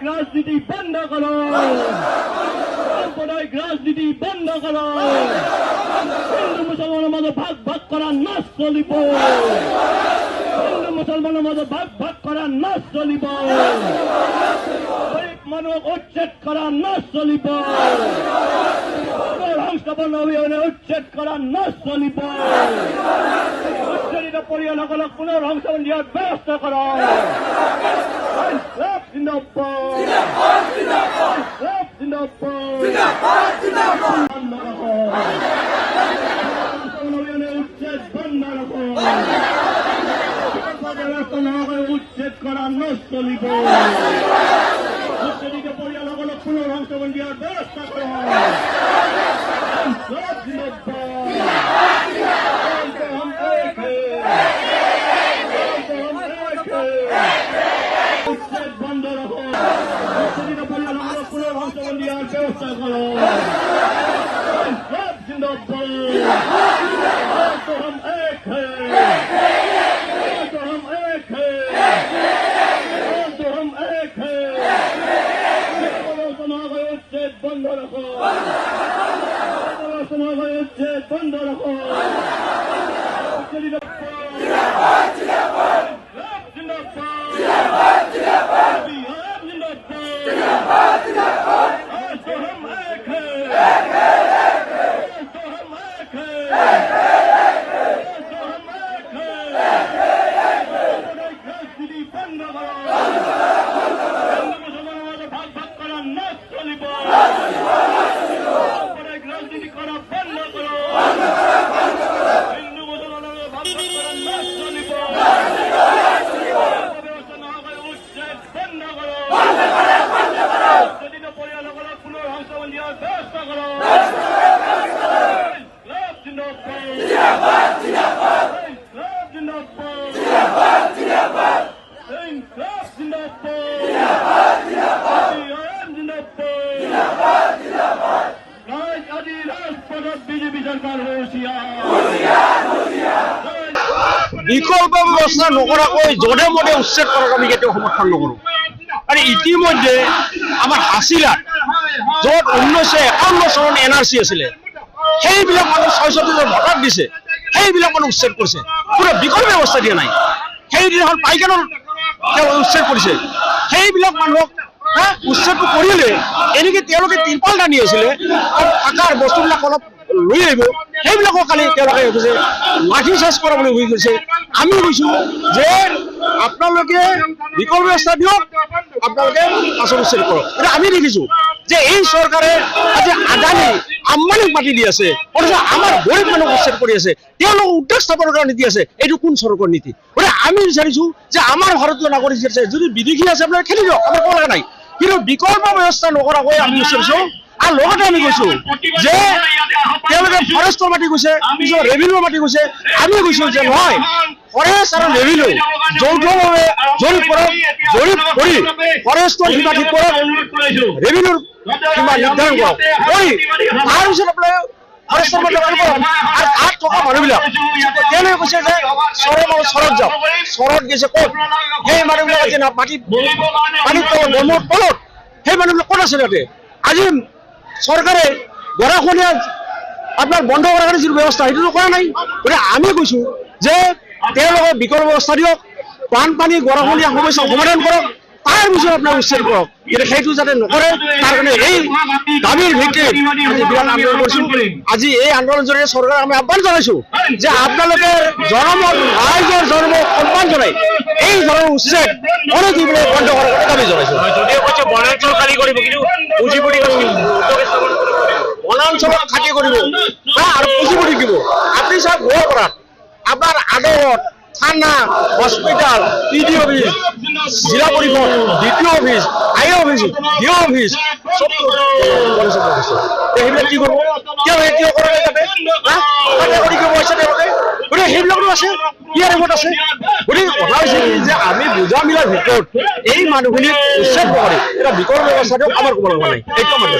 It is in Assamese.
রাজনীতি বন্ধ করো, সাম্প্রদায়িক রাজনীতি বন্ধ করো, হিন্দু মুসলমানের মধ্যে ভাগ ভাগ করা নাশ চলিব, হিন্দু মুসলমানের মধ্যে ভাগ ভাগ করা নাশ চলিব, গরিব মানুষ উচ্ছেদ করা নাশ চলিব, সংস্থাপন অভিযানে উচ্ছেদ করা নাশ চলিব, উচ্ছেদিত পৰিয়ালসকলক পুনৰ সংস্থাপন দিয়াৰ ব্যৱস্থা কৰা। উচ্ছেদ বন্ধ ৰাখো, উচ্ছেদ কৰা নাশ চলিব, উচ্ছেদিত পৰিয়ালসকলক পুনৰ সংস্থাপন দিয়াৰ ব্যৱস্থা কৰা। উচ্ছেদ বন্ধ ৰাখো, উচ্ছেদিত পৰিয়ালসকলক পুনৰ সংস্থাপন দিয়াৰ ব্যৱস্থা করো। तो हम एक हैं, तो हम एक हैं, तो हम एक हैं। उच्ছেদ বন্ধ রাখো, উচ্ছেদ বন্ধ রাখো, বিকল্প ব্যৱস্থা নকৰাকৈ জনে মনে উচ্ছেদ কৰাক আমি কেতিয়াও সমৰ্থন নকৰোঁ। আৰু ইতিমধ্যে আমাৰ হাছিলাত য'ত 1951 চনত NRC আছিলে, সেইবিলাক মানুহ 66 ভোটাৰ দিছে, সেইবিলাক মানুহ উচ্ছেদ কৰিছে, কোনো বিকল্প ব্যৱস্থা দিয়া নাই। সেইদিনাখন পাইকানৰ উচ্ছেদ কৰিছে, সেইবিলাক মানুহক উচ্ছেদটো কৰিলে এনেকে তেওঁলোকে তিৰপাল টানি আছিলে, থকাৰ বস্তুবিলাক অলপ লৈ আহিব, সেইবিলাকক কালি তেওঁলোকে লাঠি চাৰ্জ কৰা বুলি হৈ গৈছে। আমি কৈছো যে আপোনালোকে বিকল্প ব্যৱস্থা দিয়ক, আপোনালোকে পাছত উচ্ছেদ কৰক। এতিয়া আমি দেখিছো যে এই চৰকাৰে আজি আদানী আম্বানীক মাতি দি আছে, অথচ আমাৰ গৰীব মানুহক উচ্ছেদ কৰি আছে, তেওঁলোকক উদ্যোগ স্থাপনৰ কাৰণে নীতি আছে। এইটো কোন চৰকাৰৰ নীতি? গতিকে আমি বিচাৰিছো যে আমাৰ ভাৰতীয় নাগৰিক আছে, যদি বিদেশী আছে আপোনালোকে খেলি দিয়ক, আমাৰ ক'ব লগা নাই। কিন্তু বিকল্প ব্যৱস্থা নকৰাকৈ আমি বিচাৰিছো। আৰু লগতে আমি কৈছো যে তেওঁলোকে ফৰেষ্টৰ মাটি গৈছে, ৰেভিনিউৰ মাটি গৈছে, আমি কৈছো যে নহয়, ফৰেষ্ট আৰু ৰেভিনিউ যৌথভাৱে জৰীপ কৰক, জৰীপ কৰি ফৰেষ্টৰ সীমা ঠিক কৰক, ৰেভিনিউৰ সীমা নিৰ্ধাৰণ কৰক, কৰি তাৰপিছত আপোনালোকে ফৰেষ্টৰ মাটি কৰক। আৰু তাত থকা মানুহবিলাক তেওঁলোকে কৈছে যে চৰত যাওক, চৰত গৈছে ক'ত? সেই মানুহবিলাক যে মাটিত পানীত বনৰ তলত সেই মানুহবিলাক ক'ত আছে? তাতে আজি চৰকাৰে গৰাখহনীয়া আপোনাৰ বন্ধ কৰাৰ কাৰণে যিটো ব্যৱস্থা সেইটোতো কৰা নাই। গতিকে আমি কৈছো যে তেওঁলোকে বিকল্প ব্যৱস্থা দিয়ক, বানপানী গৰাখহনীয়া সমস্যা সমাধান কৰক, তাৰ পিছত আপোনাৰ উচ্ছেদ কৰক। কিন্তু সেইটো যাতে নকৰে তাৰ কাৰণে এই দাবীৰ ভিত্তিত আজি বিৰাট আন্দোলন কৰিছো। আজি এই আন্দোলন জৰিয়তে চৰকাৰক আমি আহ্বান জনাইছো যে আপোনালোকে জনমত ৰাইজৰ জনমত সন্মান জনাই এই ধৰণৰ উচ্ছেদ অনতিবিলম্বে বন্ধ কৰাৰ কাৰণে দাবী জনাইছো। যদিও কৈছে বনাঞ্চল খালী কৰিব, কিন্তু পুঁজিপতি বনাঞ্চলত খাতি কৰিব আৰু পুঁজিপতি দিব। আপুনি চাওক গোৱালপাৰাত আপোনাৰ আদালত, থানা, হস্পিটাল, PD অফিচ, জিলা পৰিষদ, DPO office, IO office, DO office চব সেইবিলাক কি কৰিব? কিয় কৰে তাতে কৰি কি পইচা তেওঁলোকে? গতিকে সেইবিলাকো আছে, ইয়াৰ ৰেকৰ্ড আছে। গতিকে কথা হৈছে যে আমি বুজা মিলাৰ ভিতৰত এই মানুহখিনিক উচ্ছেদ নকৰি এটা বিকল্প ব্যৱস্থা দিয়ক, আমাৰ ক'ব লগা নাই। এইটো আমাৰ